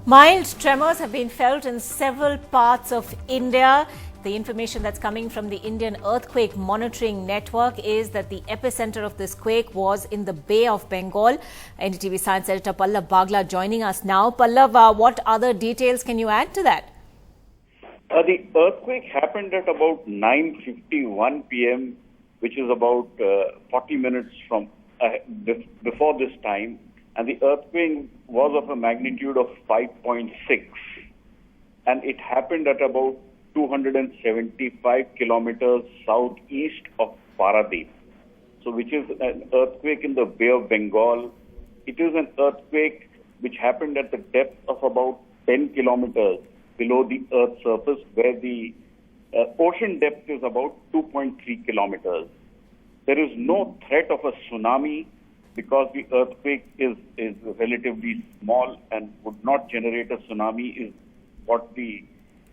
Mild tremors have been felt in several parts of India. The information that's coming from the Indian Earthquake Monitoring Network is that the epicenter of this quake was in the Bay of Bengal. NDTV Science Editor Pallav Bagla joining us now. Pallav, what other details can you add to that? The earthquake happened at about 9:51 p.m., which is about 40 minutes from before this time. And the earthquake was of a magnitude of 5.6. And it happened at about 275 kilometers southeast of Paradip. So which is an earthquake in the Bay of Bengal. It is an earthquake which happened at the depth of about 10 kilometers below the Earth's surface, where the ocean depth is about 2.3 kilometers. There is no threat of a tsunami because the earthquake is relatively small and would not generate a tsunami, is what the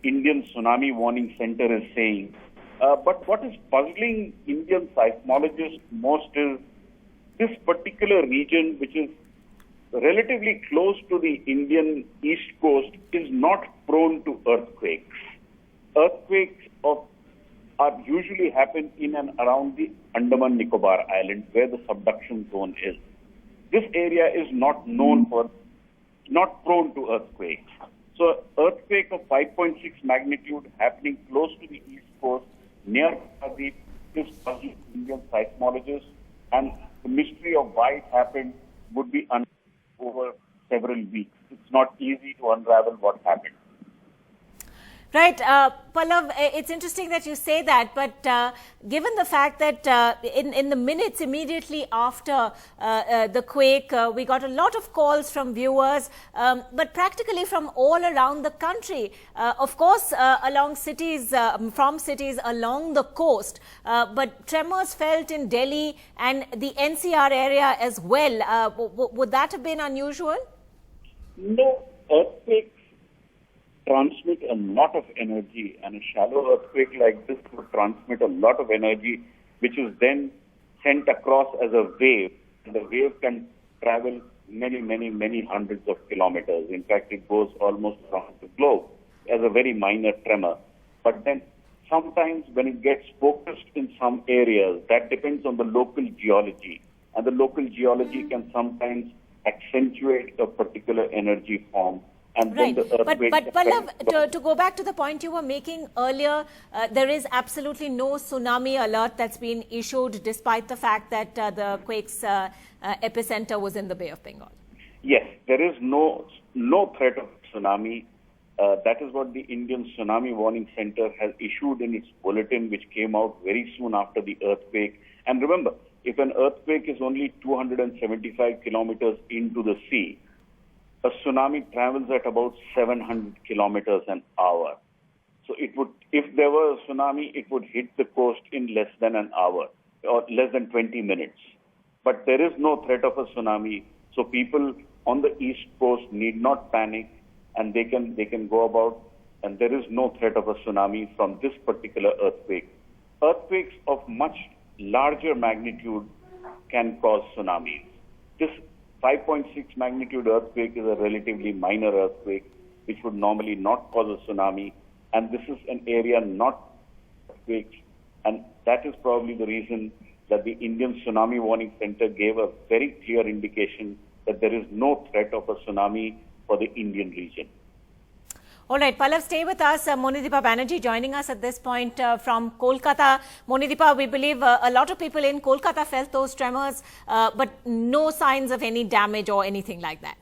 Indian Tsunami Warning Center is saying. But what is puzzling Indian seismologists most is this particular region, which is relatively close to the Indian east coast, is not prone to earthquakes. Earthquakes are usually happen in and around the Andaman Nicobar Islands, where the subduction zone is. This area is not prone to earthquakes. So, earthquake of 5.6 magnitude happening close to the east coast near Paradip is puzzling Indian seismologists, and the mystery of why it happened would be unraveled over several weeks. It's not easy to unravel what happened. Right. Pallav, it's interesting that you say that, but given the fact that in the minutes immediately after the quake, we got a lot of calls from viewers, but practically from all around the country. Of course, along cities, from cities along the coast, but tremors felt in Delhi and the NCR area as well. Would that have been unusual? No, earthquakes transmit a lot of energy, and a shallow earthquake like this would transmit a lot of energy, which is then sent across as a wave. And the wave can travel many hundreds of kilometers. In fact, it goes almost around the globe as a very minor tremor. But then sometimes when it gets focused in some areas, that depends on the local geology. And the local geology can sometimes accentuate a particular energy form. And right, but Pallav, to go back to the point you were making earlier, there is absolutely no tsunami alert that's been issued despite the fact that the quake's epicenter was in the Bay of Bengal. Yes, there is no threat of tsunami. That is what the Indian Tsunami Warning Center has issued in its bulletin, which came out very soon after the earthquake. And remember, if an earthquake is only 275 kilometers into the sea, a tsunami travels at about 700 kilometers an hour. So it would, if there were a tsunami, it would hit the coast in less than an hour or less than 20 minutes. But there is no threat of a tsunami. So people on the east coast need not panic, and they can go about, and there is no threat of a tsunami from this particular earthquake. Earthquakes of much larger magnitude can cause tsunamis. This 5.6 magnitude earthquake is a relatively minor earthquake, which would normally not cause a tsunami. And this is an area not earthquakes. And that is probably the reason that the Indian Tsunami Warning Center gave a very clear indication that there is no threat of a tsunami for the Indian region. All right, Pallav, stay with us. Monideepa Banerjee joining us at this point from Kolkata. Monideepa, we believe a lot of people in Kolkata felt those tremors, but no signs of any damage or anything like that.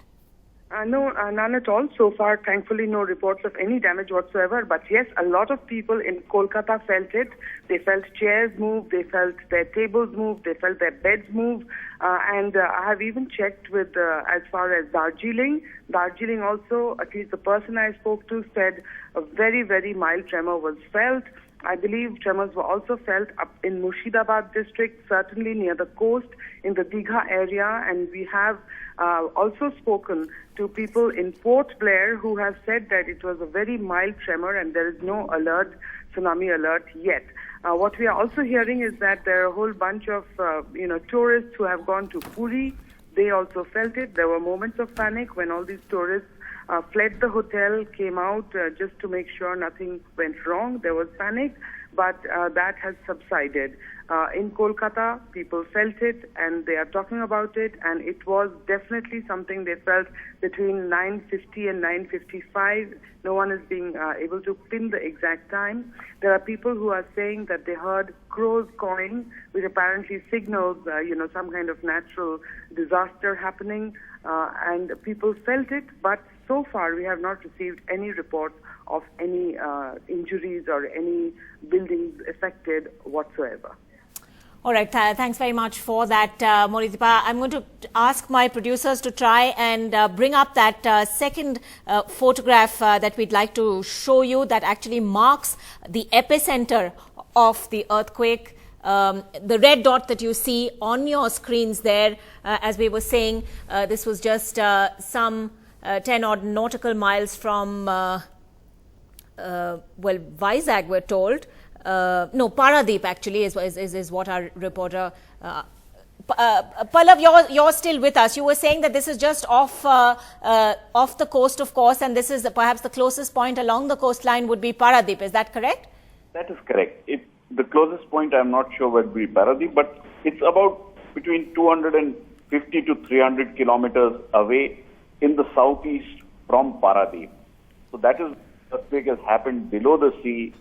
No, none at all. So far, thankfully, no reports of any damage whatsoever. But yes, a lot of people in Kolkata felt it. They felt chairs move, they felt their tables move, they felt their beds move. And I have even checked with, as far as Darjeeling. Darjeeling also, at least the person I spoke to said a very mild tremor was felt. I believe tremors were also felt up in Murshidabad district, certainly near the coast, in the Digha area, and we have also spoken to people in Port Blair who have said that it was a very mild tremor and there is no alert, tsunami alert yet. What we are also hearing is that there are a whole bunch of tourists who have gone to Puri. They also felt it. There were moments of panic when all these tourists fled the hotel, came out just to make sure nothing went wrong. There was panic, but that has subsided. In Kolkata, people felt it and they are talking about it, and it was definitely something they felt between 9:50 and 9:55. No one is being able to pin the exact time. There are people who are saying that they heard crows cawing, which apparently signals, some kind of natural disaster happening, and people felt it, but so far we have not received any reports of any injuries or any buildings affected whatsoever. All right, thanks very much for that, Moritipa. I'm going to ask my producers to try and bring up that second photograph that we'd like to show you that actually marks the epicenter of the earthquake. The red dot that you see on your screens there, as we were saying, this was just some 10 odd nautical miles from, Vizag, we're told. No, Paradeep actually is what our reporter. Pallav, you're still with us. You were saying that this is just off the coast, of course, and this is perhaps the closest point along the coastline would be Paradeep. Is that correct? That is correct. The closest point, I'm not sure, would be Paradeep, but it's about between 250 to 300 kilometers away in the southeast from Paradeep. So that is, earthquake has happened below the sea.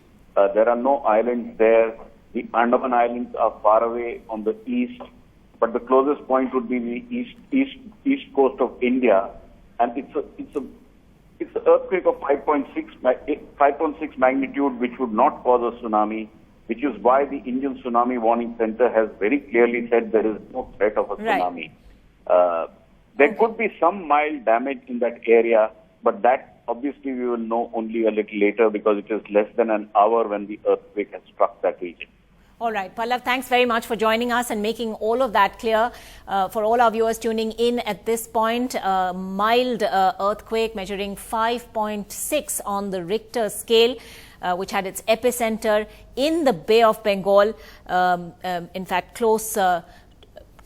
There are no islands there. The Andaman Islands are far away on the east, but the closest point would be the east coast of India, and it's an earthquake of 5.6 magnitude, which would not cause a tsunami, which is why the Indian Tsunami Warning Center has very clearly said there is no threat of a tsunami. There could be some mild damage in that area, but that obviously we will know only a little later because it is less than an hour when the earthquake has struck that region. All right, Pallav, thanks very much for joining us and making all of that clear. For all our viewers tuning in at this point, a mild earthquake measuring 5.6 on the Richter scale, which had its epicenter in the Bay of Bengal, in fact, close to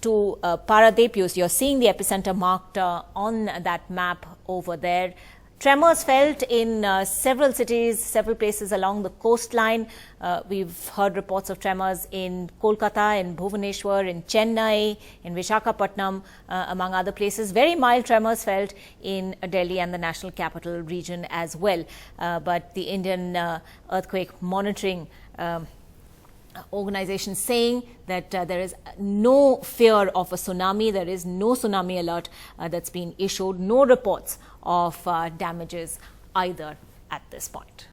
Paradeep. You're seeing the epicenter marked on that map over there. Tremors felt in several cities, several places along the coastline. We've heard reports of tremors in Kolkata, in Bhubaneswar, in Chennai, in Visakhapatnam, among other places. Very mild tremors felt in Delhi and the National Capital Region as well. But the Indian Earthquake Monitoring organization saying that there is no fear of a tsunami. There is no tsunami alert that's been issued. No reports of damages either at this point.